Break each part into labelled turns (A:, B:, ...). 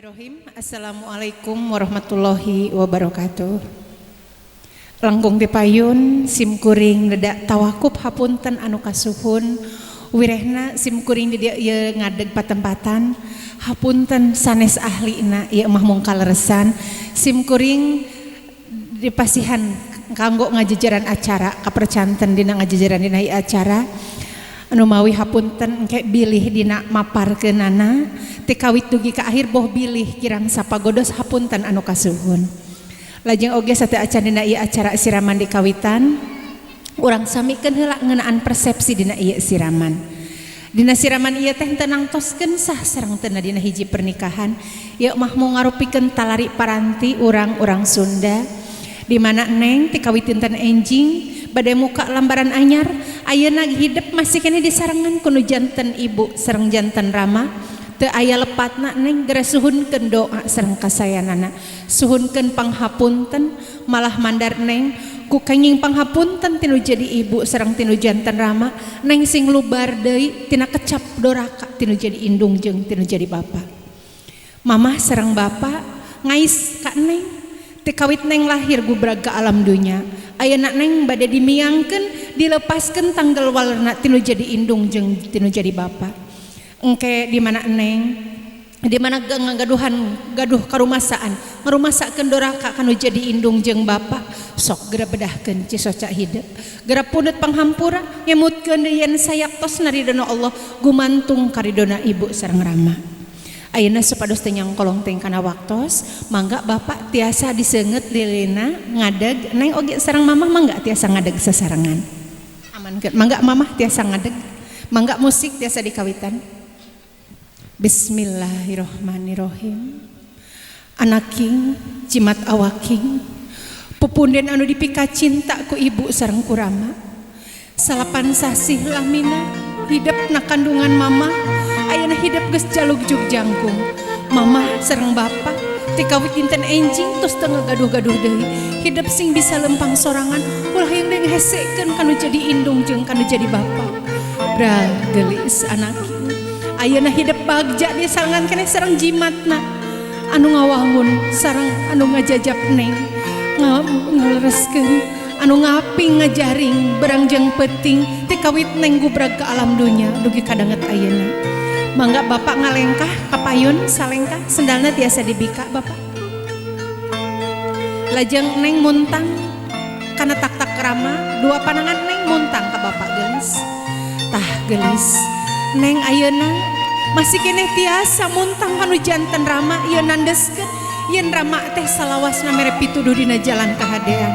A: Bismillahirrahmanirrahim. Assalamualaikum warahmatullahi wabarakatuh. Langkung dipayun simkuring dedak tawakub hapunten anu kasuhun wirehna simkuring di ieu ngadeg patempatan hapunten sanes ahlina ieu mah mung kaleresan simkuring dipasihan kanggo ngajejeran acara kapercanten dina ngajejeran dina ieu acara anu mawi hapunten engke bilih dina maparkeunana ti kawit dugi ka akhir boh bilih kirang sapagodos hapunten anu kasuhun. Lajeng oge sateu acan dina ieu acara siraman di kawitan urang samikeun heula ngeunaan persepsi dina ieu siraman. Dina siraman ieu teh teu nangtoskeun sah sareng teu dina hiji pernikahan. Ieu mah mung ngarupikeun talari paranti urang-urang Sunda di mana Neng ti kawitinten enjing bade muka lambaran anyar ayeuna hidup masih kene disarengan ku nu janten ibu sareng janten rama teu aya lepatna Neng geura suhunkeun doa sareng kasayanana suhunkeun panghapunten malah mandar Neng ku kenging panghapunten tinu jadi ibu sareng tinu janten rama Neng sing lubar deui tina kecap doraka tinu jadi indung jeung tinu jadi bapa. Mamah sareng bapa ngais ka Neng ti kawit Neng lahir gubrag ka alam dunya ayeuna Neng bade dimiangkeun dilepaskeun tanggal walerna tinu jadi indung jeung tinu jadi bapa. Engke di mana Neng di mana gaduh karumasaan ngarumasakeun doraka kanu jadi indung jeung bapa sok geura bedahkeun cisoca hideuk geura pundut panghampura nyemutkeun yen sayaptosna ridona Allah gumantung karidona ibu sareng rama. Ayeuna supados teu nyangkolong teh kana waktos mangga bapak tiasa diseungeut lilina ngadeg Neng oge sareng mamah mangga tiasa ngadeg sasarengan amankeun mangga mamah tiasa ngadeg mangga musik tiasa dikawitan. Bismillahirrahmanirrahim. Anaking jimat awaking pupunden anu dipika cinta ku ibu sareng ku rama salapan sasih lamina hidup na kandungan mama ayeuna hidup geus jalugjug jangkung mama sareng bapa ti kawit dinten enjing tos teu ngagaduh-gaduh deui hidup sing bisa lempang sorangan ulah yang deung hesekeun kanu jadi indung jeung kanu jadi bapa bra geulis anaking ayeuna hidup bagja di sarangan keneh sareng jimatna anu ngawangun sareng anu ngajajab Neng ngalereskeun anu ngaping ngajaring berang jeung peuting ti kawit Neng gubrag ka alam dunya dugi kadanget ayeuna. Mangga bapak ngalengkah kapayun salengkah sendalna tiasa dibika bapak. Lajeng Neng muntang kana tak-tak rama dua panangan Neng muntang ka bapak geulis. Tah geulis Neng ayeuna masih keneh tiasa muntang kanu janten rama ieu nandeskeun yen rama teh salawasna mere pituduh dina jalan kahadean.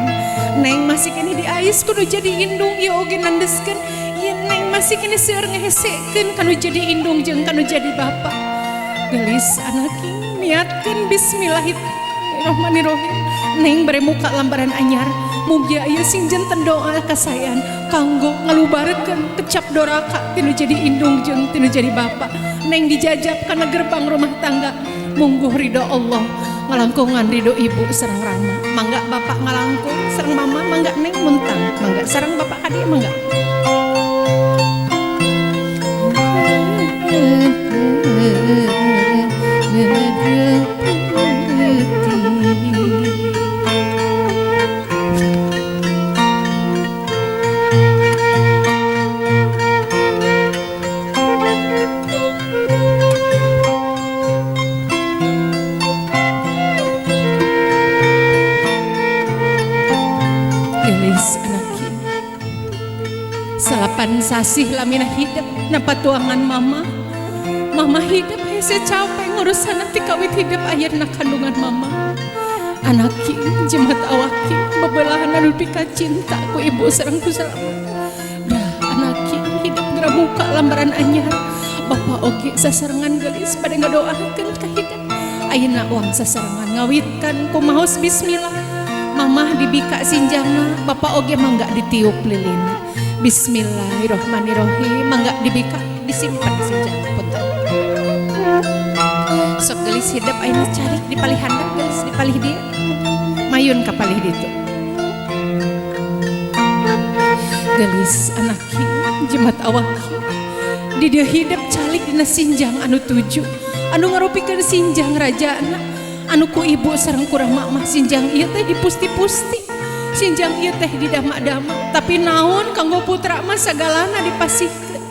A: Neng masih keneh diais kudu jadi indung ieu oge nandeskeun yen Neng masih kini seueur ngehesekeun kanu jadi indung jeung kanu jadi bapa. Geulis anaking niatkeun bismillahirrahmanirrahim Neng bare muka lambaran anyar mugia ieu sing janten doa kasayan kanggo ngalubarkeun kecap doraka tinu jadi indung jeung tinu jadi bapa. Neng dijajab kana gerbang rumah tangga mungguh ridho Allah ngalangkungan ridho ibu sareng rama. Mangga bapak ngalangkung sareng mama mangga Neng muntang mangga sareng bapak kadieu mangga. Salapan sasih lamina hidup napa tuangan mama hidup hese capek ngurusan ti kawit hidup ayeuna kandungan mama anaking jimat awaking bebelahan anu pika cinta ku ibu sareng ku salama dah anaking hidup geura muka lambaran anyar bapa oge sasarengan geulis bade ngadoakeun ka hidup ayeuna uang sasarengan ngawitkan ku maos bismillah mamah dibika sinjangna bapa oge mangga ditiup lilina. Bismillahirrahmanirrahim mangga dibika disimpan sinjang punten. Sok geulis hidup ayeuna carik dipalih handap geulis dipalih dieu mayun ka palih ditu. Geulis anaking jimat awaki di dieu hidup calik dina sinjang anu tuju anu ngarupikeun sinjang rajana anu ku ibu sareng kurang mah sinjang ieu teh dipusti-pusti, sinjang ieu teh didama-dama, tapi naon kanggo putra mah sagalana dipasihkeun.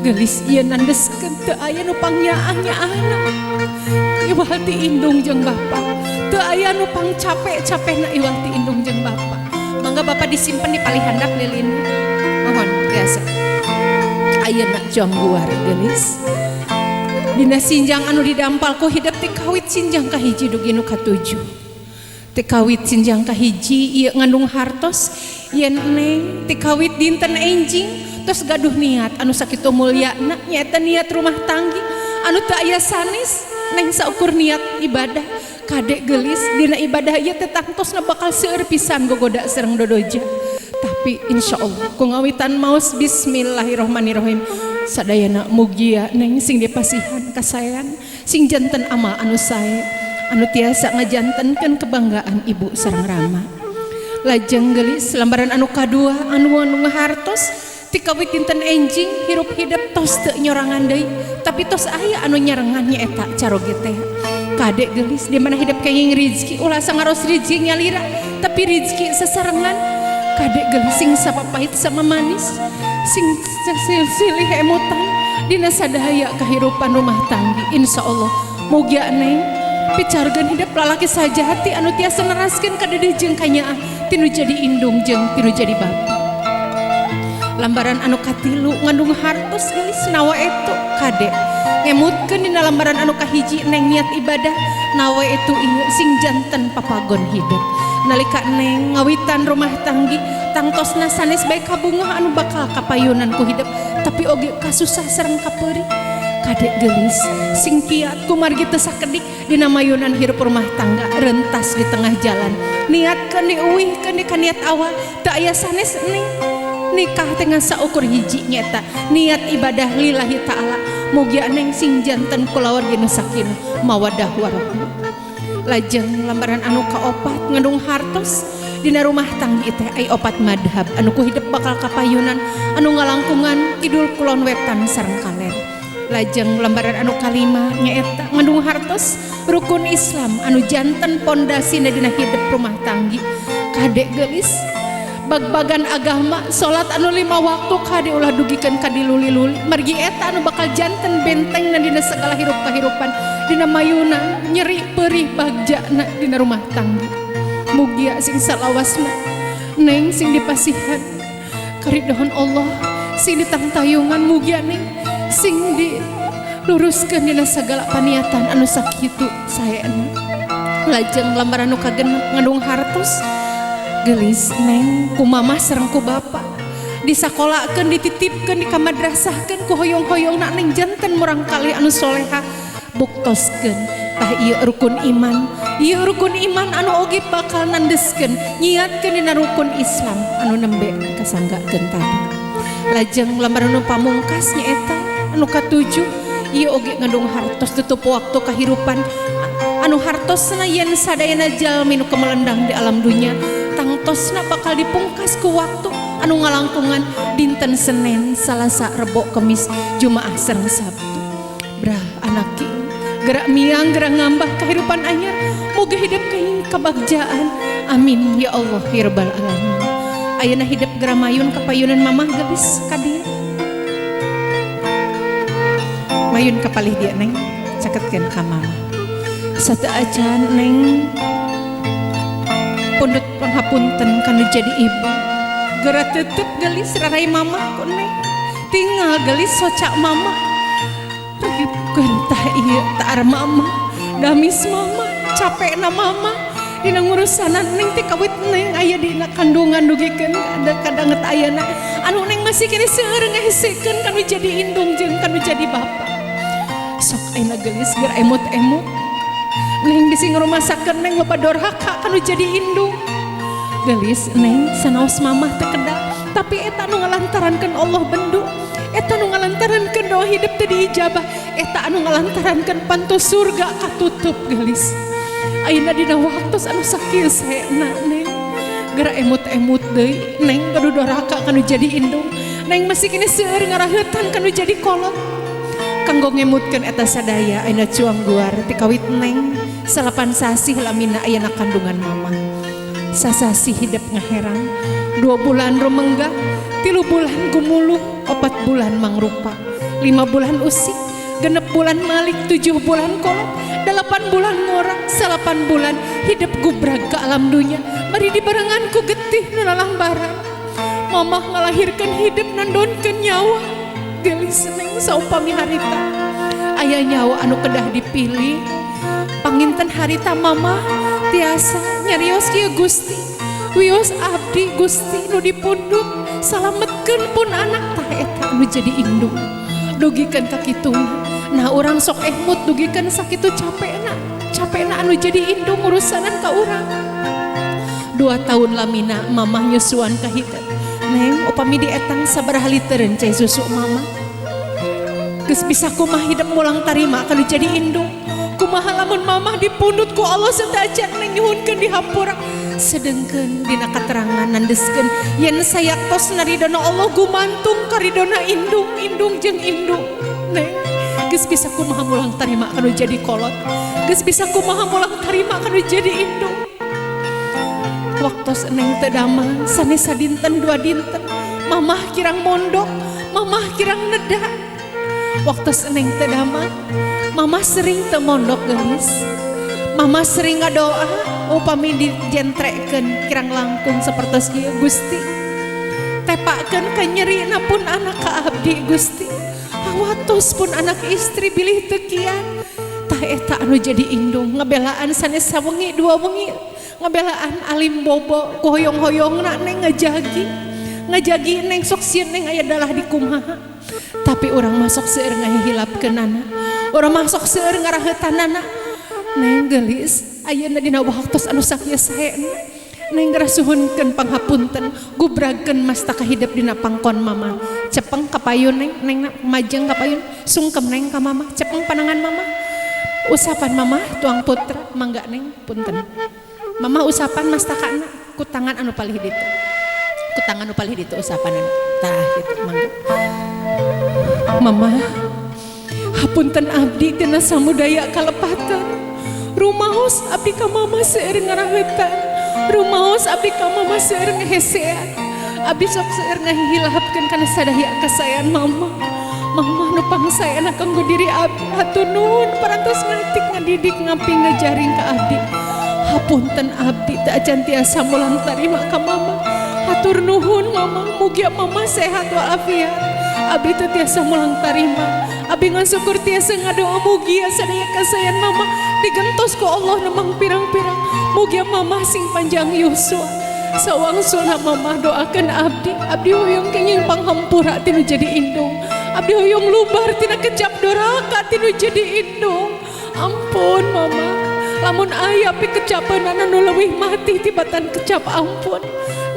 A: Gelis ieu nandeskeun teu aya nu pangnyaah-nyaahna. Iwal ti indung jeung bapa, teu aya nu pangcapek-capekna iwal ti indung jeung bapa. Mangga bapa disimpen di palihandap lilin. Mohon biasa. Ayeuna jangguar gelis. Dina sinjang anu didampal ku hidup ti kawit sinjang kahiji dugi nu katujuh. Ti kawit sinjang kahiji ieu ngandung hartos yen neng ti kawit dinten enjing tos gaduh niat anu sakitu mulyana nyaeta niat rumah tanggi anu teu aya sanes neng saukur niat ibadah kadek gelis dina ibadah ieu teh tangtosna bakal seueur pisan gogoda sareng dodoja. Tapi insyaallah ku ngawitan maos bismillahirrahmanirrahim sadayana mugia neng sing dipasihan kasayan sing janten amal anu sae anu tiasa ngajantenkeun kebanggaan ibu sareng rama. Lajeng gelis lembaran anu kadua anu ngahartos ti kawit dinten enjing hirup hidup tos teu nyorangan deui tapi tos aya anu nyarengan nyaeta caroge teh. Kadek gelis di mana hidup kenging rezeki ulah sangaros rezeki nyalira tapi rezeki sesarengan. Kadek gelis sing sapapahit sama manis sing silih emutan dina sadaya kahirupan rumah tanggi. Insyaallah mugia neng picarkeun hidup lalaki sajati anu tiasa neraskeun ka dedeh jeung kanyaah tinu jadi indung jeung tinu jadi bapa. Lambaran anu katilu ngandung hartos gelis nawa etu kadek ngemutkeun dina lambaran anu kahiji neng niat ibadah nawa etu ieu sing janten papagon hidup. Nalika neng ngawitan rumah tanggi tangtosna sanes bae kabungah anu bakal kapayunan ku hidup tapi oge kasusah sareng kapeuri. Kadek gelis sing kiat kumargi teu sakedik dina mayunan hirup rumah tangga rentas di tengah jalan niatkeun diuwihkeun ka niat awal teu aya sanes neng nikah dengan saukur hiji nyata niat ibadah lillahi ta'ala mugia neng sing janten kulawargi nu sakinah mawaddah warahmah. Lajeng lambaran anu kaopat ngandung hartos dina rumah tanggi teh ai opat madhab anu ku hidup bakal kapayunan anu ngalangkungan kidul kulon wetan sareng kaler. Lajeng lambaran anu kalima nyaeta ngandung hartos rukun Islam anu janten pondasina dina hidup rumah tanggi. Kadek gelis bag-bagan agama salat anu 5 waktu kade ulah dugikeun ka diluli-luli margi eta anu bakal janten bentengna dina segala hirup kahirupan dina mayuna nyeri perih bagjana dina rumah tangga. Mugia sing salawasna neng sing dipasihan karidhoan Allah sing ditangtayungan mugia neng sing diluruskeun dina sagala paniatan anu sakitu saena. Lajeng lambaran anu kagenep ngandung hartos gelis neng ku mamah sareng ku bapa disakolakeun dititipkeun di kamadrasahkeun ku hoyong-hoyongna neng janten murang kali anu soleha buktoskeun tah ieu rukun iman anu oge bakal nandeskeun nyiatkeun dina rukun Islam anu nembe kasanggakeun tadi. Lajeng lambar anu pamungkas nyaeta anu katujuh ieu oge ngandung hartos tutup waktu kahirupan anu hartosna yen sadayana jalmi nu kemelendang di alam dunya tangtosna bakal dipungkas ku waktu anu ngalangkungan dinten Senin, Salasa, Rebo, Kemis, Jumaah sareng Sabtu. Brah anaki gerak miang gerak ngambah kehidupan anyar moga hidup kaing kebagjaan amin ya Allah ya rabbal alamin. Ayeuna hidup gerak mayun kapayunan mamah gelis ka dieu mayun kapalih dia neng caketkeun ka mamah sate acan neng pundut panghapunten kana jadi ibu geura tetep gelis rarai mamah ku neng tinggal gelis socak mamah gentah ieu taar mamah damis mamah capekna mamah dina ngurusanan neng teh kawit neng aya dina kandungan dugikeun kadang-kadang ayana anu neng masih kene seueur ngahesekeun kanu jadi indung jeung kanu jadi bapa sok ayeuna gelis geura emut-emut neng bisi ngrumasakeun neng loba dorhaka kanu jadi indung gelis neng sanaos mamah teh kedah tapi eta nu ngalantarankeun Allah bendu eta nu ngalantarankeun doa hidup teh diijabah eta anu ngalantarankeun pantu surga katutup gelis ayeuna dina waktu anu sakieu saena neng geura emut-emut deui neng kudu dorhaka kanu jadi indung neng masih kene seueur ngaraheutan kanu jadi kolot kanggo ngemutkeun eta sadaya ayeuna cuang luar ti kawit neng salapan sasih lamina ayeuna kandungan mama. Sasasi hidup ngaherang 2 bulan rumengga 3 bulan gumulung 4 bulan mangrupa 5 bulan usik 6 bulan malik 7 bulan kolot 8 bulan ngorang 8 bulan hidup gubrag ke alam dunia mari dibarengan ku getih nulalambaran mama ngalahirkan hidup nandonkeun nyawa gelis neng saupami harita aya nyawa anu kedah dipilih panginten harita mama tiasa nyarios kieu Gusti wios abdi Gusti nu dipundut salametkeun pun anak tah eta anu jadi indung dugikeun ka kituna nah urang sok ehmut dugikeun sakitu capena anu jadi indung urusanan ka urang 2 tahun lamina mama nyusuan ka hideung neng upami dietang sabaraha litereun cai susu mama geus bisa kumaha hidup mulang tarima kana jadi indung kumaha lamun mama dipundut ku Allah sedajan neng nyuhunkeun di hampura sedengkeun dina katerangan nandeskeun yen sayaktos naridona Allah gumantung karidona indung jeung indung neng geus bisa kumaha mulang tarima kana jadi kolot geus bisa kumaha mulang tarima kana jadi indung waktos neng teu damang sanesa dinten 2 dinten mamah kirang mondok mamah kirang nedak waktos neng teu damang mama sering teu mondok geus mama sering ngadoa upami dijentrekeun kirang langkung sapertos ieu Gusti tepakeun ka nyerina pun anak ka abdi Gusti hawatos pun anak istri bilih teu kian tah eta anu jadi indung ngabelaan sanesa wengi 2 wengi ngabelaan alim bobo ku hoyong-hoyongna neng ngajagi neng sok sieun neng aya dalah di kumaha tapi urang masok seueur ngahilapkeunana urang masok seueur ngaraheutanana neng gelis ayeuna dina waktos anu sakieu saena neng ngarasuhunkeun panghapunten gubragkeun masta kahidup dina pangkon mama cepeng ka payun neng majeng ka payun sungkem neng ka mama cepeng panangan mama usapan mama tuang putra mangga neng punten mama usapan mastakana ku tangan anu palih ditu usapanana tah kitu mangga mama hapunten abdi tina samudaya kalepatan rumaos abdi ka mama seueur ngaraheutan rumaos abdi ka mama seueur ngahesean abdi sok seueur ngahilapkeun kana sadaya kasayan mama nu pangsayana kanggo diri abdi hatur nuhun parantos ngatik ngadidik ngaping ngajaring ka abdi hapunten abdi teu acan tiasa mulang tarima ka mama hatur nuhun mama mugi mama sehat walafiat abdi teu tiasa mulang tarima abdi ngansyukur tiasa ngadoa mugi sadaya kasayan mama digentos ku Allah nemang pirang-pirang mugi mama sing panjang yuswa sawangsuna mama doakeun abdi hoyong kenging panghampura tinu jadi indung abdi hoyong lubar tina kecap doraka tinu jadi indung ampun mama lamun aya pi kecapeunana nu leuwih mati tibatan kecap ampun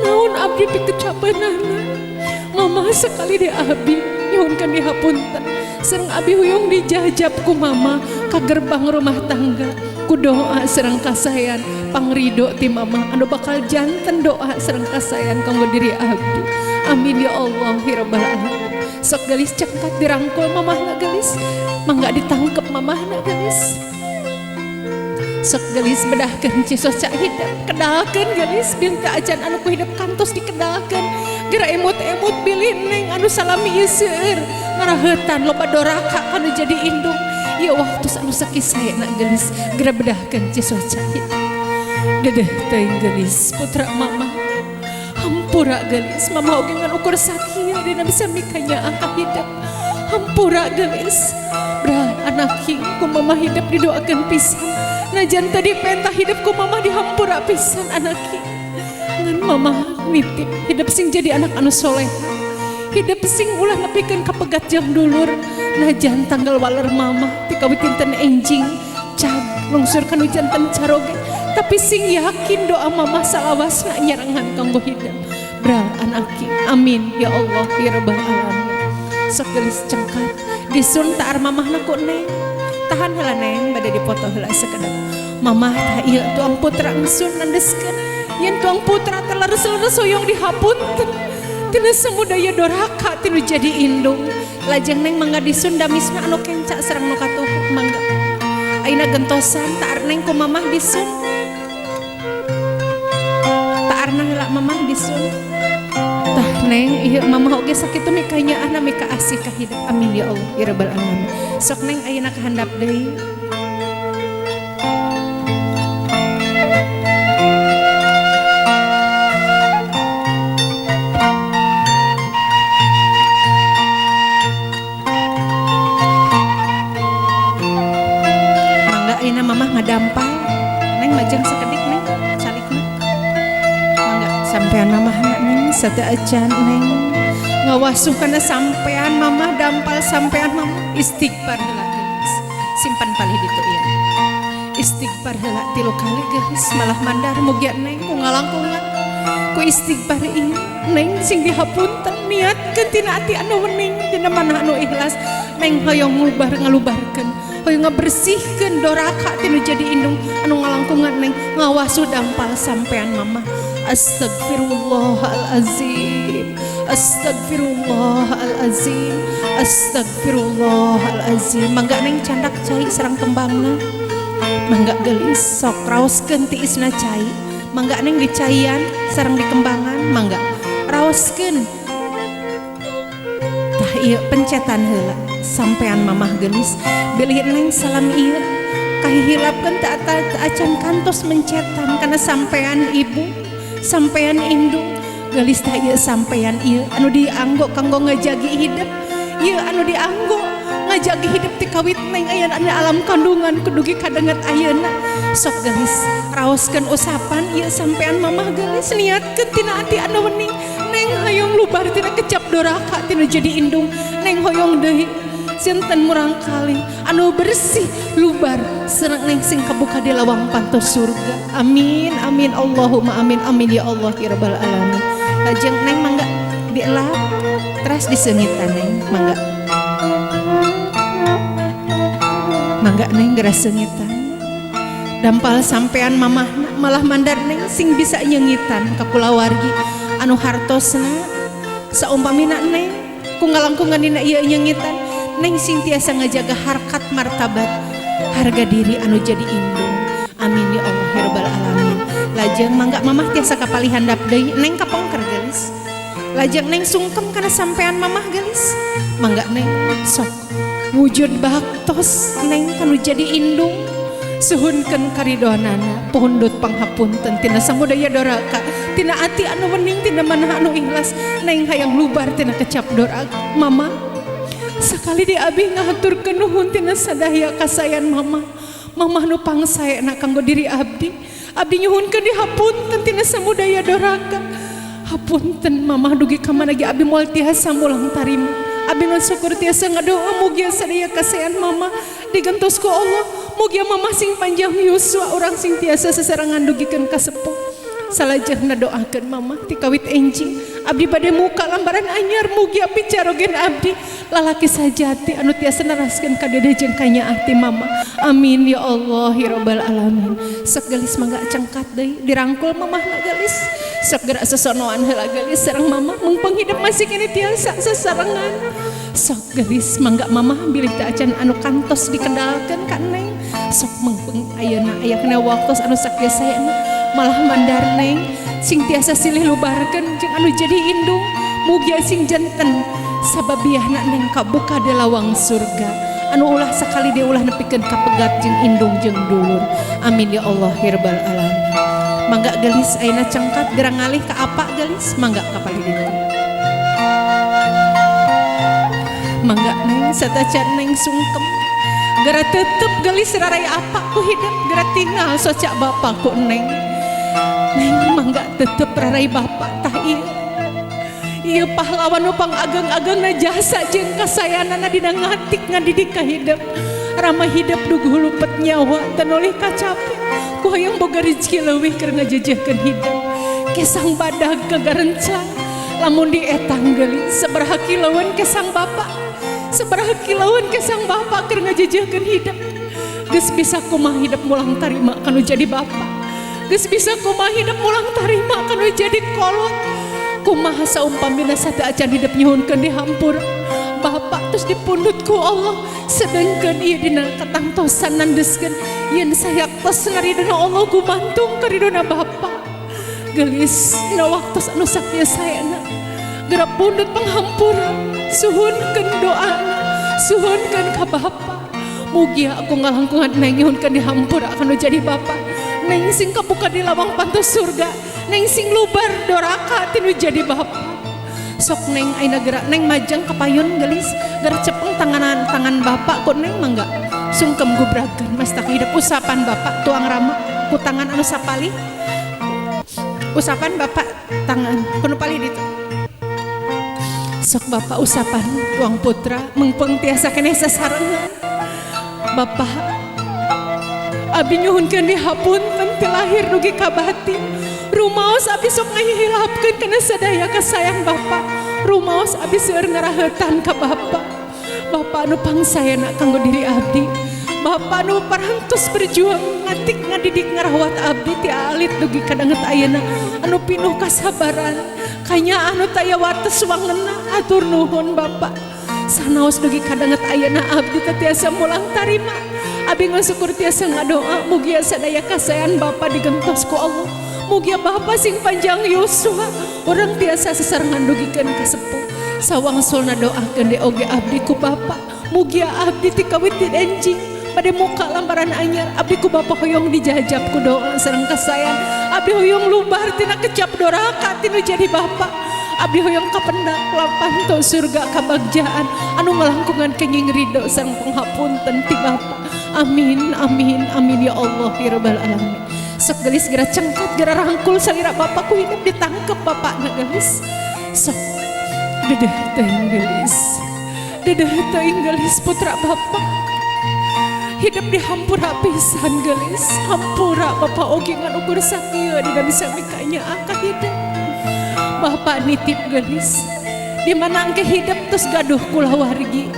A: naon abdi pi kecapeunana mama sekali deh abdi nyuhunkeun dihapunten sareng abdi huyung dijajab ku mama ka gerbang rumah tangga ku doa sareng kasayan pangrido ti mama anu bakal janten doa sareng kasayan kanggo diri abdi amin ya Allah ya rabbal alamin sok gelis cengkat dirangkul mamahna gelis mangga ditangkep mamahna gelis sok gelis bedahkeun cisos cak hidup kedalkeun gelis binta ajan anu ku hidup kantos dikedalkeun geura emut-emut bilih neng anu salami seueur ngaraheutan loba doraka anu jadi indung ieu waktu anu sakisaena gelis geura bedahkeun cisos cak hidup dedeh teuing gelis putra mama hampura gelis mama oge ngan ukur sakieu dina bisa mikanya angka hidup hampura gelis bra anak king ku mama hidup didoakeun pisan najan tadi pentah hidupku mama dihampura pisan anaki ngan mama nitip hidup sing jadi anak anu soleh hidup sing ulah nepikeun ka pegat jam dulur najan tanggal waler mama ti kawitinten enjing cag lungsur kanu janten caroge tapi sing yakin doa mama salawasna nyarangan kanggo hidup bra anaki amin ya Allah ya rabbal alamin sok gelis cengkat disun taar mamahna ku neng tahan heula neng bade dipoto heula sakedap mamah tah ieu tuang putra engsun nandeskeun yen tuang putra teh leres-leres hoyong dihapunten tina samudaya doraka tinu jadi indung lajeng neng mangga disun damisna anu kenca sareng nu katuhuk mangga ayeuna gentosan taar neng ku mamah disun taarna heula mamah disun tah neng ieu mamah oge sakitu mikanya ana mika asih ka hidup amin ya Allah ya rabbal alamin sok neng ayeuna kahandap deui ngadampal neng majeng sekedik neng calikna mangga sampean mamahna neng sateuacan neng ngawasuh kana sampean mamah dampal sampean mamah istighfar heula geus simpan palih ditu ieu istighfar heula 3 kali geus malah mandar mugia neng ku ngalangkungan ku istighfar ieu neng sing dihapunten niatkeun tina ati anu wening dina manah anu ikhlas neng hoyong ngalubarkeun hoyong ngabersihkeun doraka tinu jadi indung anu ngalangkungan neng ngawasuh dampal sampean mamah astagfirullahalazim astagfirullahalazim astagfirullahalazim mangga neng candak cai sareng kembangna mangga geulis sok raoskeun tiisna cai mangga neng dicaian sareng dikembangan mangga raoskeun tah ieu pencetan heula sampean mamah geulis bilih neng salam ieu kahihilapkeun teu acan kantos mencetan kana sampean ibu sampean indung geulis tah ieu sampean ieu anu dianggo kanggo ngajagi hidup ieu anu dianggo ngajagi hidup ti kawit neng aya anu alam kandungan kudugi kadenget ayeuna sok geulis raoskeun usapan ieu sampean mamah geulis niatkeun tina ati anu wening neng hoyong lubar tina kecap doraka tina jadi indung neng hoyong deui sinten murang kali anu bersih lubar sareng neng sing kabuka di lawang pantos surga amin amin Allahumma amin amin ya Allah ya rabbal alamin lajeng neng mangga dielap teras diseungitan neng mangga neng geras seungitan dampal sampean mamahna malah mandar neng sing bisa nyeungitan ka kulawargi anu hartosna saumpamina neng ku ngalangkungan dina ieu nyeungitan neng sing tiasa ngajaga harkat martabat harga diri anu jadi indung amin ya Allah ya rabbal alamin lajeng mangga mamah tiasa kapalih handap deui neng kapongker geulis lajeng neng sungkem kana sampean mamah geulis mangga neng sok wujud baktos neng kanu jadi indung suhunkeun karidhoanana pundut panghapunten tina samudaya doraka tina ati anu wening tina manah anu ikhlas neng hayang lubar tina kecap doraka mama sakali di abi ngahaturkeun nuhun tina sadaya kasayan mama nu pangsaena kanggo diri abdi nyuhunkeun dihapunten tina samudaya doraka hapunten mama dugi ka mana ge abi moal tiasa mulang tarima abi ngan syukur tiasa ngadoa mugia sadaya kasayan mama digentos ku Allah mugia mama sing panjang yuswa urang sing tiasa sesarangan dugikeun ka sepuh salajengna doakeun mama ti kawit enjing abdi bade muka lambaran anyar mugia picarogen abdi lalaki sajati anu tiasa naraskeun ka dede jeung kanyaah ti mama amin ya Allah ya rabbal alamin sok geulis mangga cengkat deui dirangkul mamahna geulis sok gerak sesonoan heula geulis sareng mama mung panghidup masih kini tiasa sesarengan sok geulis mangga mama bilih teu acan anu kantos dikendalkeun ka neng sok mengpeng ayeuna aya kana waktos anu sakieusaena malah mandar neng sing tiasa silih lubarkeun jeung anu jadi indung mugia sing janten sababiahna neng kabuka di lawang surga anu ulah sakali diulah nepikeun ka pegat jeung indung jeung dulur amin ya Allah ya rabbal alamin mangga geulis ayeuna cengkat gerang ngalih ka apa geulis mangga kapali ditu mangga neng satacan neng sungkem gara tetep geulis rarai apa ku hidup gara tinggal socak bapa ku neng mangga tetep rarai bapak tah ieu pahlawan nu pangageng-agengna jasa jeung kasayanana dina ngatik ngadidik ka hidup rama hidup duguh lupet nyawa tanolih kacape ku hayang boga rezeki leuwih keur ngajejehkeun hidup kesang badag kagarencang lamun dietang geulis sabaraha kilauan kesang bapak sabaraha kilauan kesang bapak keur ngajejehkeun hidup geus bisa kumaha hidup mulang tarima kanu jadi bapak geus bisa kumaha hidup mulang tarima kanu jadi kolot kumaha saumpamina sateuacan hidup nyuhunkeun di hampur bapak terus pundutku Allah sedengkeun ieu dina katangtosan nandeskeun yen sayaktos naridona Allah gumantung karidona Bapa gelis dina waktos anu sakieu-saena geura pundut panghampura suhunkeun doana suhunkeun ka Bapa mugi aku ngalangkungan neng nyuhunkeun dihampura kanu jadi Bapa neng sing kabuka di lawang pantos surga neng sing lubar doraka tinu jadi Bapa sok neng aina gerak neng majang kapayun gelis gerak cepeng tangan Bapak kok neng mangga sungkem gubrakeun mas tak hidup usapan Bapak tuang rama ku tangan anu sapali usapan Bapak tangan kuno pali ditu sok Bapak usapan tuang putra mengpeng tiasa keneh sasarengan Bapak abi nyuhunkeun dihapunten ti lahir dugi ka batin rumaos abi sok ngahilapkeun kana sadaya kasayang Bapak rumaos abi seueur ngarahetan ka Bapak Bapak anu pangsayana kanggo diri abdi Bapak anu parantos berjuang ngatik ngadidik ngarawat abdi ti alit dugi kadanget ayeuna anu pinuh kasabaran kanya anu taya wates wangeuna atur nuhun Bapak sanaos dugi kadanget ayeuna abdi tiasa mulang tarima abi ngasukur tiasa ngadoa mugi sadaya kasayan Bapa digentos ku Allah mugi Bapa sing panjang yuswa urang tiasa sesarengan dugikeun ka sepuh sawangsulna doakeun de oge abdi ku Bapa mugi abdi ti kawitin enjing pada muka lambaran anyar abdi ku Bapa hoyong dijajab ku doa sareng kasayan abdi hoyong lumbar tina kecap doraka tinu jadi Bapa abdi hoyong kapendak lapanto surga kabagjaan anu ngalangkungan kenying ridho sareng panghapunten ti Bapa amin amin amin ya Allah ya rabbal alamin sok gelis geura cengkat geura rangkul salira Bapa ku hidup ditangkep Bapana gelis sok dedeh teuing gelis putra Bapa hidup dihampura pisan gelis hampura Bapa oge nganukur sakieu dina bisa mikanya angka hidup Bapa nitip gelis di mana angke hidup terus gaduh kula wargi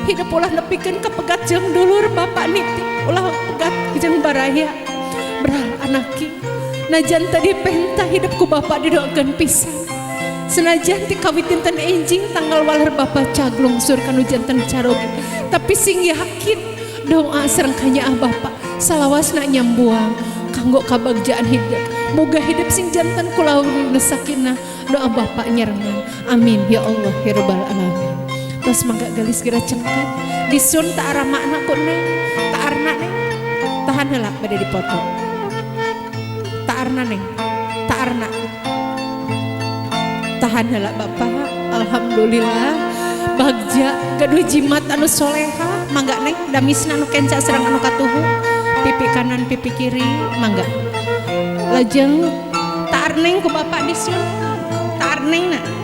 A: hidup ulah nepikeun ka pegat jeung dulur Bapa nitip ulah pegat jeung baraya beral anaki najan tadi penta hidupku Bapa didoakeun pisan senajan ti kawitinten enjing tanggal walar Bapa caglung sur kanu janten carogi tapi sing yakin doa sareng kanyaah Bapa salawasna nyambuang kanggo kabagjaan hidup moga hidup sing janten kula sakinah doa Bapa nyerengan amin ya Allah ya rabbal alamin terus mangga gelis geura cengkat disun taara makna ku neng taarna neng tahan heula bade dipoto taarna neng taarna tahan heula Bapak alhamdulillah bagja gaduh jimat anu soleha mangga neng damisna anu kenca sareng anu katuhu pipi kanan pipi kiri mangga lajeng taar neng ku Bapak disun taar neng na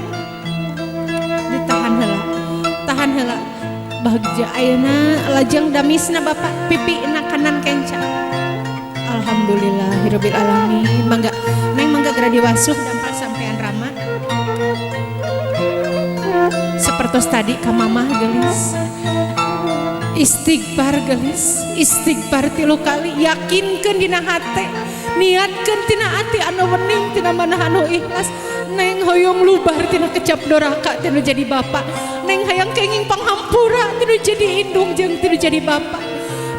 A: ditahan heula bagja ayeuna lajeng damisna Bapak pipi na kanan kenca alhamdulillahirabbil alamin mangga neng mangga geura diwasuh dampal sampean rama sapertos tadi ka mamah gelis istighfar gelis istighfar 3 kali yakinkeun dina hate niatkeun tina ati anu wening tina manah anu ikhlas neng hoyong lubar tina kecap doraka tinu jadi Bapa neng hayang kenging panghampura tinu jadi indung jeung tinu jadi Bapa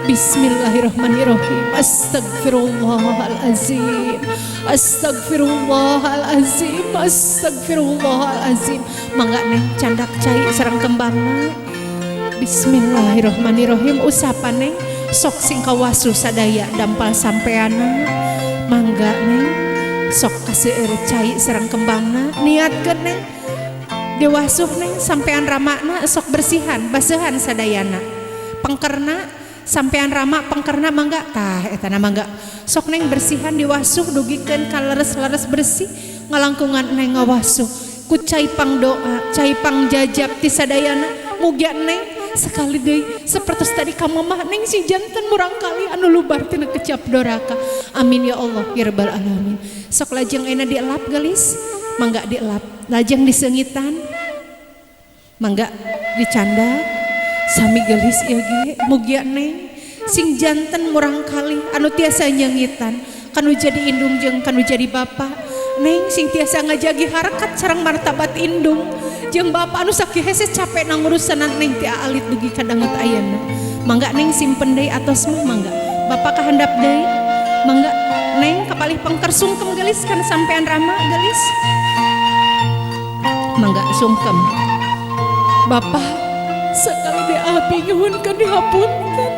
A: bismillahirrahmanirrahim astagfirullahalazim astagfirullahalazim astagfirullahalazim mangga neng candak cai sareng kembangna bismillahirrahmanirrahim usapan neng sok sing kawasu sadaya dampal sampeana mangga neng sok kaseueur cai sareng kembangna niatkeun neng diwasuh neng sampean ramakna sok bersihan basehan sadayana pengkerna sampean rama pengkerna mangga tah etana mangga sok neng bersihan diwasuh dugikeun ka leres-leres bersih ngalangkungan neng ngawasuh ku cai pang doa cai pang jajab ti sadayana mugia neng sekali deui sapertos tadi ka mamah neng si janten murang kali anu lubar tina kecap doraka amin ya Allah ya rabbal alamin sok lajeng ayeuna dielap gelis mangga dielap lajeng diseungitan mangga dicanda sami gelis ieu ge mugia neng sing janten murang kali anu tiasa nyengitan kanu jadi indung jeung kanu jadi Bapa neng sing tiasa ngajagi harakat sareng martabat indung jeung Bapak anu sakieu hese capek na ngurusanan Neng ti alit dugi kadanget ayeuna. Mangga Neng simpen deui atos mah mangga. Bapak kahandap deui. Mangga Neng kapalih pangker sungkem gelis kan sampean Rama gelis. Mangga sungkem. Bapak sekali de abi nyuhunkeun dihapunten.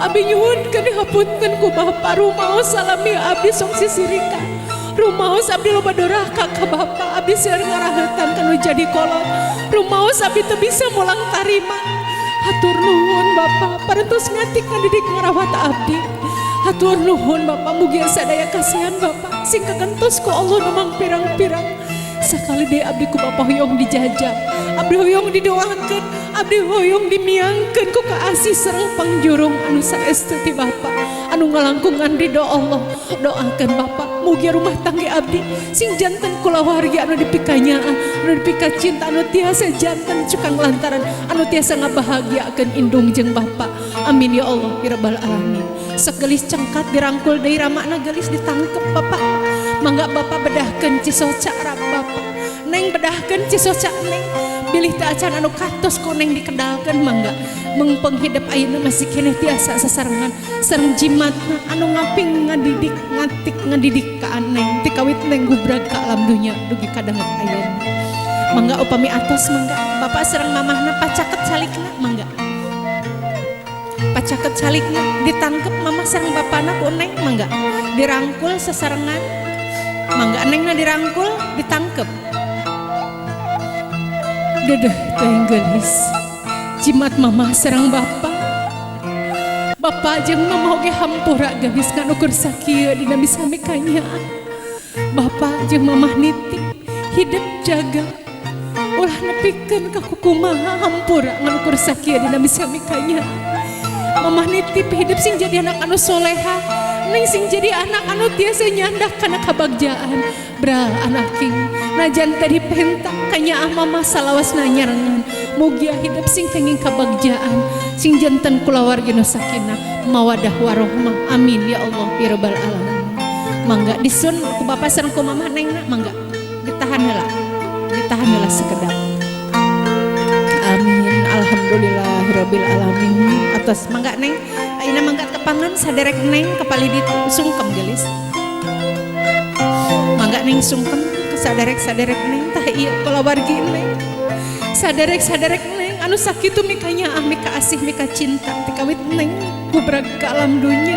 A: Abi nyuhunkeun dihapunten ku Bapak rumaos salami abdi sok sisirikan. Rumaos abdi loba doraka ka Bapak, abdi seueur ngaraheutan kanu jadi kolot. Rumaos abdi teu bisa mulang tarima. Hatur nuhun Bapak, parantos ngatik ngadidik ngarawat abdi. Hatur nuhun Bapak, mugi sadaya kasihan Bapak sing kagentos ku Allah memang pirang-pirang. Sakali deui abdi ku Bapak hoyong dijajab, abdi hoyong didoakeun, abdi hoyong dimiangkeun ku kaasih sareng pangjurung anu saestu ti Bapak anu ngalangkungan ridho Allah. Doakeun Bapak mugi rumah tangga abdi sing janten kulawargi anu dipikanyaan, anu dipika cinta, anu tiasa janten cukang lantaran, anu tiasa ngabahagiakeun indung jeung Bapak. Amin ya Allah ya rabbal alamin. Segelis cengkat dirangkul deui ramana gelis ditangkep Bapak. Mangga Bapak bedahkeun cisoca rab Bapak. Neng bedahkeun cisoca Neng. Bilih teh acan anu katos ku Neng dikedalkeun mangga. Mengpenghidep ayeuna masih keneh tiasa sasarengan sareng jimatna anu ngaping ngadidik ngatik ngadidik ka Neng ti kawit Neng gubrag ka alam dunya dugi kadanget ayeuna. Mangga upami atos mangga Bapak sareng mamahna pacaket calikna mangga. Pacaket calikna ditangkep mamah sareng bapana ku Neng mangga. Dirangkul sasarengan. Mangga Nengna dirangkul ditangkep. Dedeh teh gelis. Jimat mama sareng Bapak. Bapak jeung mama oge hampura gelis kan ukur sakieu dina bisa mikanyaan. Bapak jeung mamah nitip hidup jaga. Ulah nepikeun ka kumaha hampura ngan ukur sakieu dina bisa mikanyaan. Mamah nitip hidup sing jadi anak anu soleha. Neng sing jadi anak anu tiasa nyandak kana kabagjaan. Bra anak king najan tadi pentak kanya mama salawasna nyarengan. Mugia hidup sing kenging kabagjaan sing janten kulawargi nu sakinah mawadah warohmah. Amin ya Allah ya rabbal alamin. Mangga disun ku Bapak sareng ku mamah Nengna mangga ditahan heula. Ditahan heula sekedap. Amin alhamdulillahirabbil alamin. Atas mangga Neng ayeuna mangga tepangan saderek Neng kapali disungkem gelis. Mangga Neng sungkem ke saderek Neng tah ieu kulawargi Neng. Saderek Neng anu sakitu mikanya mika asih mika cinta ti kawit Neng gubrag ka alam dunya.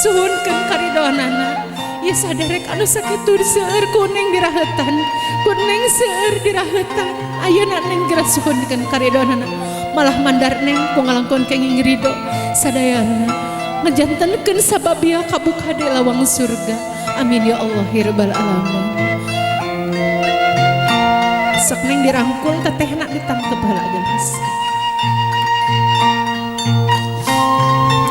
A: Suhunkeun karidhoanana. Ieu saderek anu sakitu seueur ku Neng diraheutan. Ku Neng seueur diraheutan. Ayeuna Neng geura suhunkeun karidhoanana. Malah mandar Neng ku ngalangkon kenging ridho sadayana ngejantenkeun sababia kabuka di lawang surga. Amin ya Allah ya rabbal alamin. Sok Neng dirangkul tetehna ditangkep heula geus.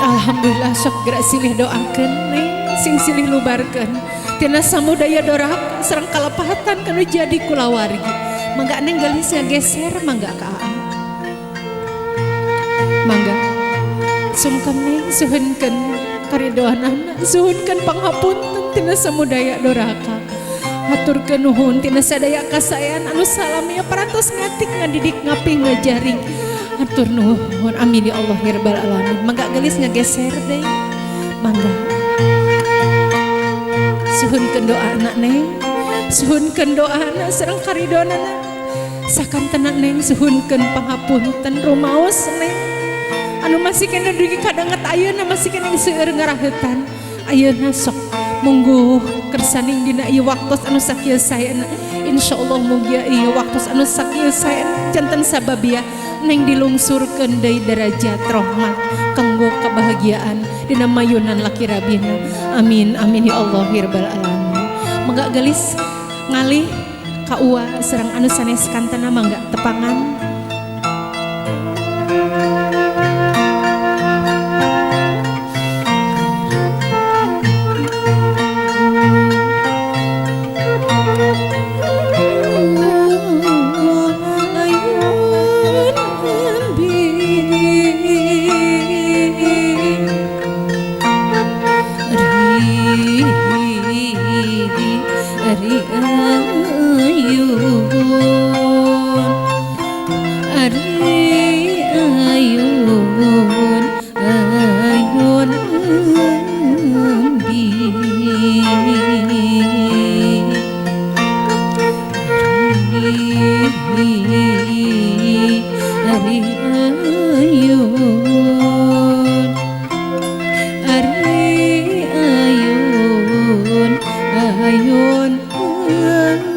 A: Alhamdulillah sok geura silih doakeun Neng sing silih lubarkeun tina samudaya doraka sareng kalepatan kanu jadi kulawargi. Mangga Neng gelis geser mangga ka mangga sungkem Neng suhunkeun karidhoanana, suhunkeun panghapunten tina samudaya doraka. Haturkeun nuhun tina sadaya kasayan anu salami parantos ngatik ngadidik ngaping ngajaring. Hatur nuhun. Amin ya Allah ya rabbal alamin. Mangga gelis ngageser deui. Mangga suhunkeun doana Neng. Suhunkeun doana sareng karidhoanana. Sakantena Neng suhunkeun panghapunten rumaos Neng. Anu masih kena dugi kadanget ayeuna masih kena seueur ngaraheutan. Ayeuna sok mungguh kersaning dina ieu waktos anu sakieu saena. Insyaallah mugia ieu waktos anu sakieu saena janten sababia Neng dilungsurkeun deui derajat rahmat kanggo kebahagiaan dina mayunan laki rabina. Amin amin ya Allah ya rabbal alamin. Mangga gelis ngalih ka ua sareng anu sanes kantana mangga tepangan.
B: Ayun
A: ayun ayun embi ari ayun ayun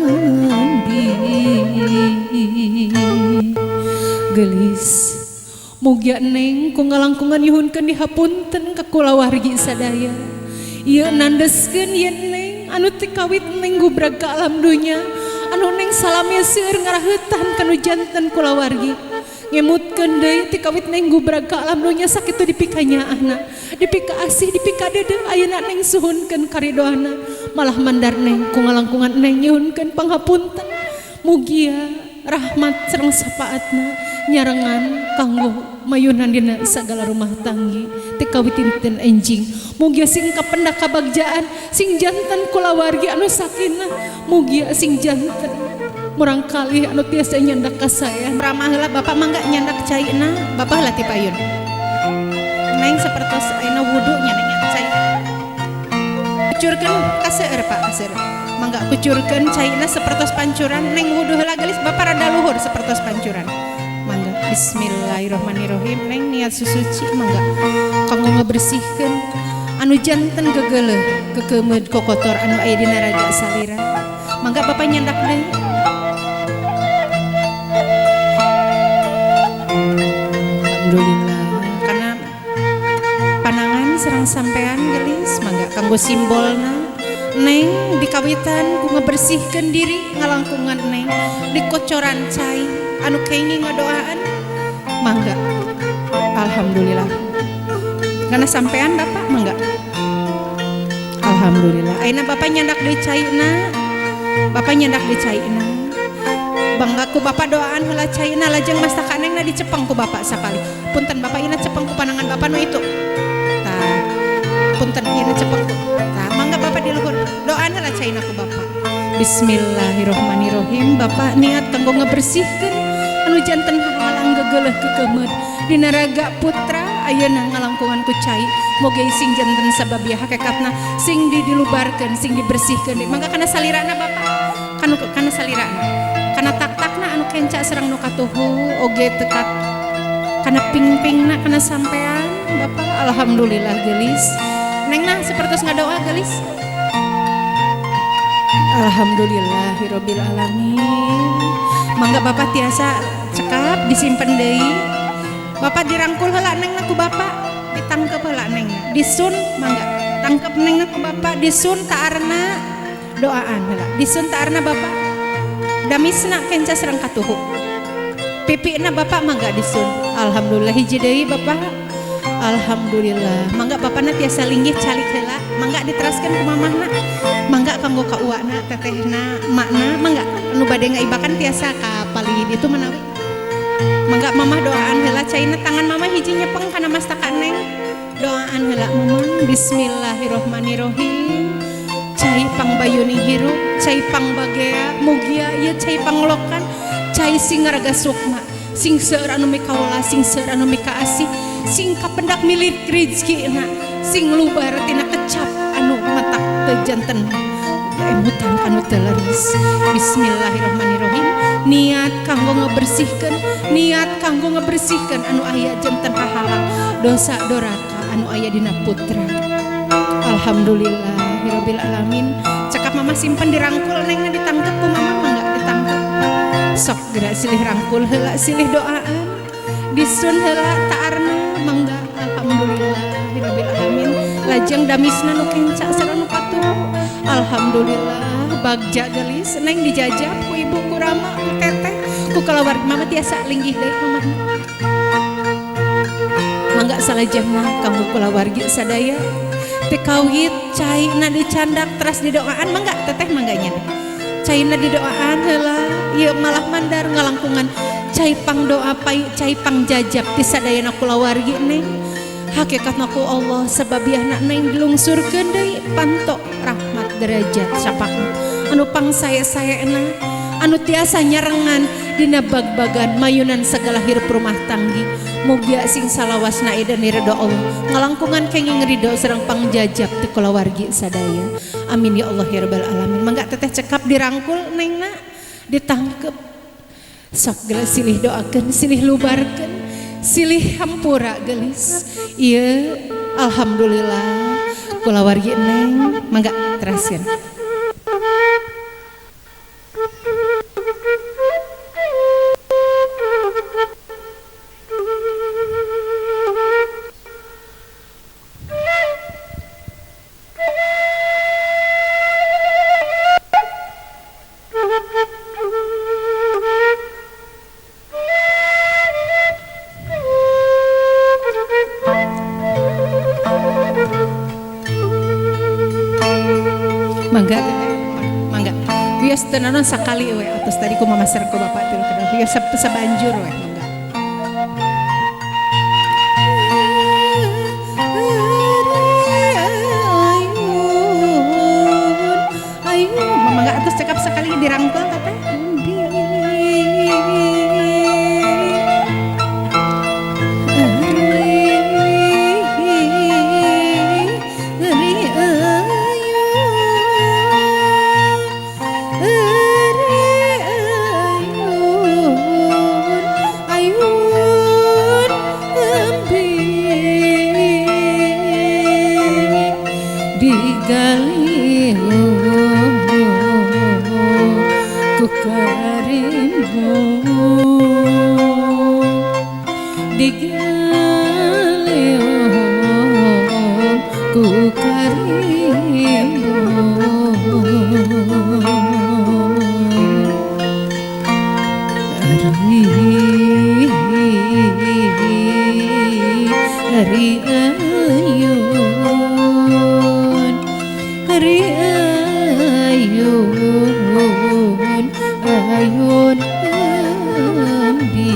A: embi gelis mugia neng ku ngalangkungan yuhunkeun dihapunten ka kulawargi sadaya ieu nandeskeun ieu neng anu teu kawit neng gubrag ka alam dunya anu neng salami seueur ngaraheutan kanu janten kulawargi ngemutkeun deui ti kawit neng gubrag ka alam dunya sakitu dipikanyana dipika asih dipika deudeu ayeuna neng suhunkeun karidoana malah mandar neng ku ngalangkungan neng nyuhunkeun panghapunten mugia rahmat sareng sapaatna nyarengan kanggo mayunan dina sagala rumah tanggi teu kawitinten enjing mugia sing kapendak kabagjaan sing janten kulawargi anu sakinah mugia sing janten murangkali anu tiasa nyandak ka saya ramah heula bapak mangga nyandak caina bapak heula ti payun neng sapertos ayeuna wudu nyandak cai kucurkeun ka seueur Pak kaseur mangga kucurkeun caina sapertos pancuran neng wudu heula gelis bapak rada luhur sapertos pancuran mangga bismillahirrahmanirrahim neng niat susuci mangga kanggo ngebersihkeun anu janten gegeuleuh kekemeud kokotor anu aya dina raga salira mangga bapak nyandak deui alhamdulillah karena panangan serang sampean gelis mangga kanggo simbolna neng dikawitan ku ngebersihkeun diri ngalangkungan neng di kocoran cai anu kenging ngadoaan mangga alhamdulillah karena sampean bapak mangga alhamdulillah ayeuna bapak nyandak deui caina bapak nyandak deui caina bangga ku bapak doaan heula caina lajeng masakanengna dicepeng ku bapak sakali punten bapak ina cepeng ku panangan bapak nu itu tah punten ina cepeng ku tah mangga bapak di luhur doaan heula caina ku bapak bismillahirrahmanirrahim bapak niat kanggo ngebersihkeun anu janten halang gegeuleuh kekemeud dina raga putra ayeuna ngalangkungan ku cai moga sing janten sababiah hakikatna sing dilubarkeun sing dibersihkeun mangga kana salirana bapak kana salirana kana tak-takna anu kenca sareng nu katuhu oge tekat kana ping-pingna kana sampean bapak alhamdulillah gelis nengna sapertos ngadoa gelis alhamdulillahirabbil alamin mangga bapak tiasa cekap disimpen deui bapak dirangkul heula nengna ku bapak ditangkep heula nengna disun mangga tangkep nengna ku bapak disun taarna doaan heula disun taarna bapak damisna kenca sareng katuhu pipina bapak mangga disun alhamdulillah hiji deui bapak alhamdulillah mangga bapakna tiasa linggih calik heula mangga diteraskeun ku mamahna mangga kanggo ka uwana tetehna makna mangga anu bade ngaibakan tiasa ka palih itu menawi mangga mamah doaan heula caina tangan mamah hiji nyepeng kana mastaka neng doaan heula mamah bismillahirrahmanirrahim cai pangbayuni hirup cai pangbagea mugia ieu cai panglokan cai sing ngaraga sukma sing seueur anu mikaula sing seueur anu mikaasih sing kapendak milik rezekina sing lubar tina kecap anu matak teu janten emutan kanu teu leres bismillahirrahmanirrahim niat kanggo ngebersihkeun anu aya janten hahalang dosa doraka anu aya dina putra alhamdulillahirabbil alamin cekap mama simpen dirangkul nengna ditangkep ku mama mangga ditangkep sok geura silih rangkul heula silih doaan disun heula taarna mangga alhamdulillahirabbil alamin lajeng damisna nu kenca sareng nu patuh alhamdulillah bagja gelis neng dijajab ku ibu ku rama ku teteh ku kalawargi mama tiasa linggih deui mama mangga salajengna kanggo kulawargi sadaya teu kawit caina dicandak teras didoaan mangga teteh mangganya caina didoaan heula ieu malah mandar ngalangkungan cai pangdoa cai pangjajab ti sadayana kulawargi neng hakikatna ku Allah sababiahna neng dilungsurkeun deui panto rahmat derajat sapakna anu pangsae-saena anu tiasa nyarengan dina bag-bagan mayunan segala hirup rumah tanggi. Mugia sing salawasna edan ridho Allah ngalangkungan kenging ridho sareng pangjajab ti kulawargi sadaya. Amin ya Allah ya rabbal alamin. Mangga teteh cekap dirangkul nengna ditangkep sok geus silih doakeun silih lubarkeun silih hampura geus. Ieu alhamdulillah kulawargi neng mangga teraskeun. Mangga bias tenanon sakali we atas tadi ku mamasar ku bapak tilu kedal bias sabanjur we mangga. Ayo mangga atas cekap sakali dirangkul kata digali ku karimmu digali ku karimmu hari ayun ambi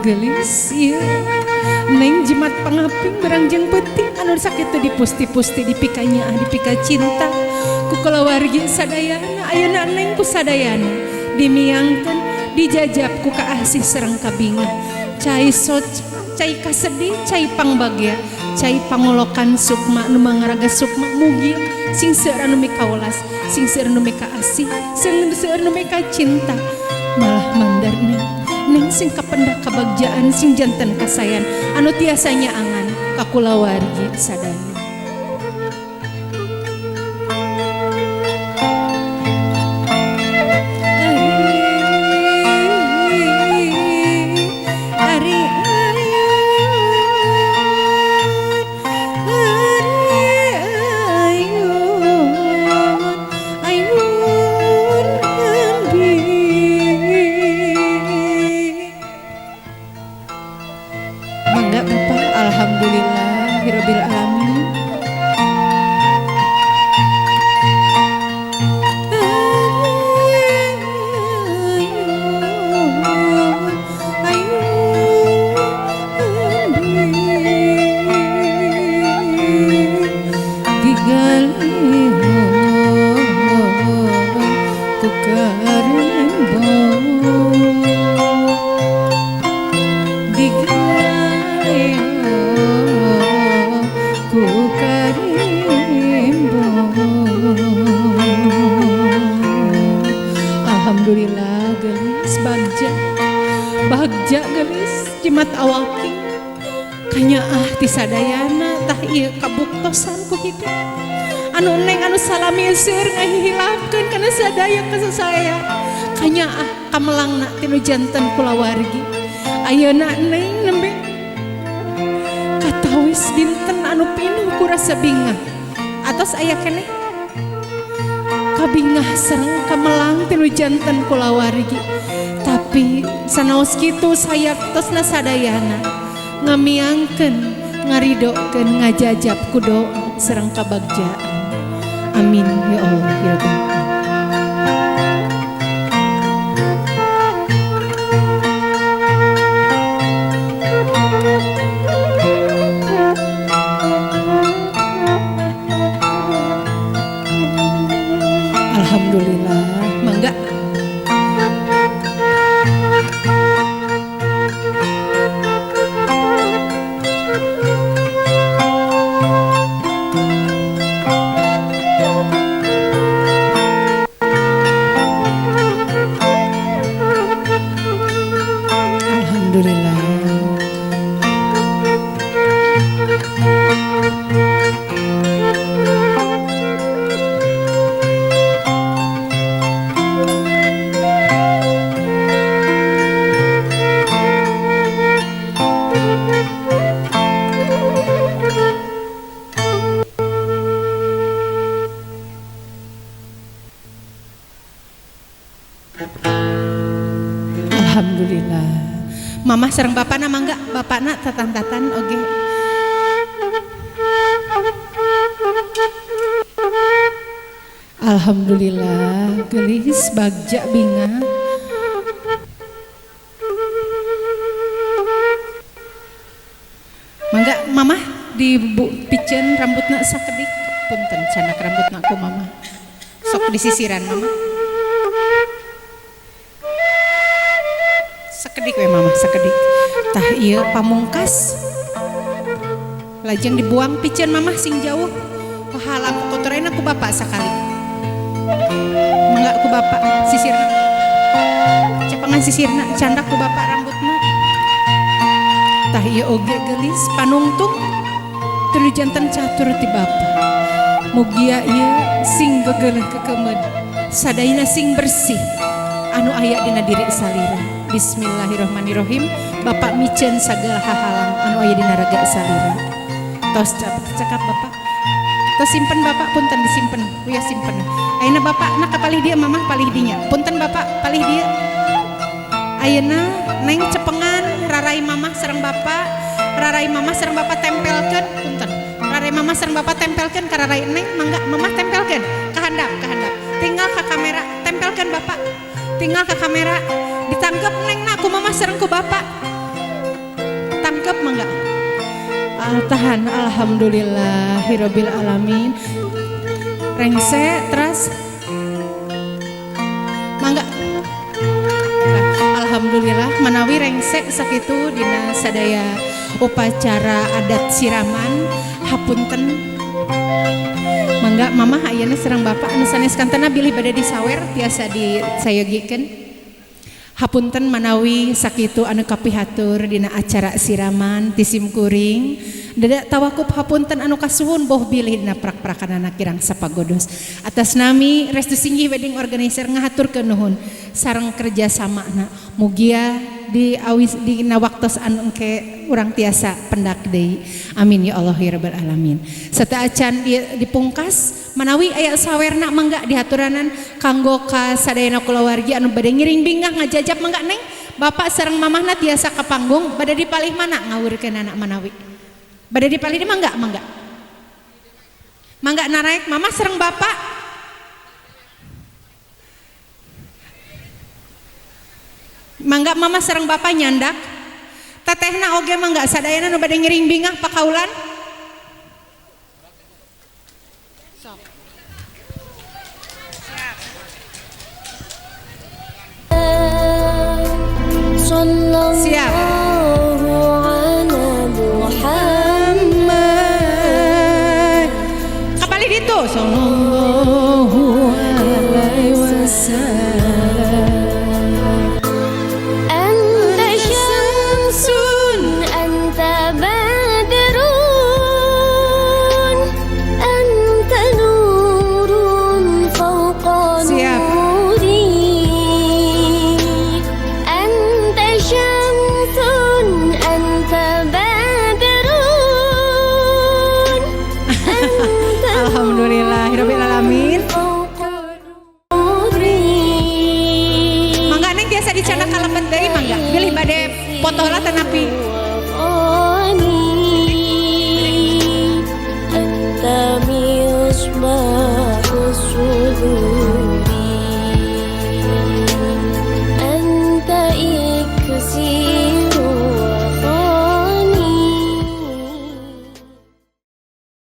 A: gelis ya neng jimat pangaping berangjang penting anu sakit teh dipusti-pusti dipikanya dipika cinta ku kulawargi sadayana ayeuna neng ku sadayana dimiangkeun dijajab ku kaasih sareng kabingung cai soc cai kasedih cai pangbagya cai pangolokan sukma nu mangaraga sukma mugi sing seueur anu mikawelas sing seueur anu mikaasih sing seueur anu mika cinta malah mandar neng sing kapendak kabagjaan sing janten kasayan anu tiasanya angan kakulawargi sadaya. Alhamdulillahirabbil alamin. Alhamdulillah gelis bagja gelis jimat awaki kanya ti sadayana tah ieu kabuktosan ku hidup anu neng anu salamisir ngahilapkeun kana sadaya kasasaya kanya kamelangna tinu janten kulawargi ayeuna neng nembe katawis dinten anu pinuh ku rasa bingah atos aya keneh kabingah sareng kamelang tinu janten kulawargi tapi sanaos kitu sayartosna sadayana ngamiangkeun ngaridokeun ngajajab ku doa sareng kabagjaan amin ya Allah ya Rabbal alhamdulillah mangga alhamdulillah mamah sareng bapakna mangga bapakna tatan-tatan oge alhamdulillah geulis bagja bingah mangga mamah dipikeun rambutna sakedik punten canak rambutna ku mamah sok disisiran mamah sakedik we mamah sakedik tah ieu pamungkas lajeng dibuang pikeun mamah sing jauh halang kotorena ku bapak sakali mangga ku bapak sisirna cepengan sisirna candak ku bapak rambutna tah ieu oge geulis panungtung tuluy janten catur ti bapa mugia ieu sing gegeuleuh kekemed sadayana sing bersih anu aya dina diri salira bismillahirrahmanirrahim bapak miceun sagala hahalang anu aya dina raga salira tos cakap bapak tos simpen bapak punten disimpen uya simpen ayeuna bapak na kapalih dia mamah palih dinya punten bapak palih dia ayeuna neng cepengan rarai mamah sareng bapak tempelkeun punten rarai mamah sareng bapak tempelkeun ka rarai neng mangga mamah tempelkeun ka handap tinggal ka kamera tempelkeun bapak tinggal ke kamera ditangkep neng na ku mamah sareng ku bapak tangkep mangga tahan alhamdulillahirabbil alamin rengse teras mangga alhamdulillah menawi rengse sakitu dina sadaya upacara adat siraman hapunten mangga mamah ayeuna sareng bapak anu sanes kantana bilih bade disawer tiasa disayogikeun hapunten manawi sakitu anu kapihatur dina acara siraman ti simkuring dadak tawakuf hapunten anu kasuhun boh bilih dina prak-prakanana kirang sapagodos atas nami restu singgih wedding organizer ngahaturkeun nuhun sareng kerjasamana mugia di awis dina waktos anu engke urang tiasa pendak deui amin ya Allah ya rabbal alamin sata acan dipungkas manawi aya sawerna mangga dihaturanan kanggo ka sadayana kulawargi anu bade ngiring bingah ngajajab mangga neng bapak sareng mamahna tiasa ka panggung bade dipalih mana ngawurkeun anak manawi bade dipalih di mangga naraek mamah sareng bapak mangga mama sareng bapak nyandak tetehna oge mangga sadayana nu bade ngiring bingah pakaulan sok siap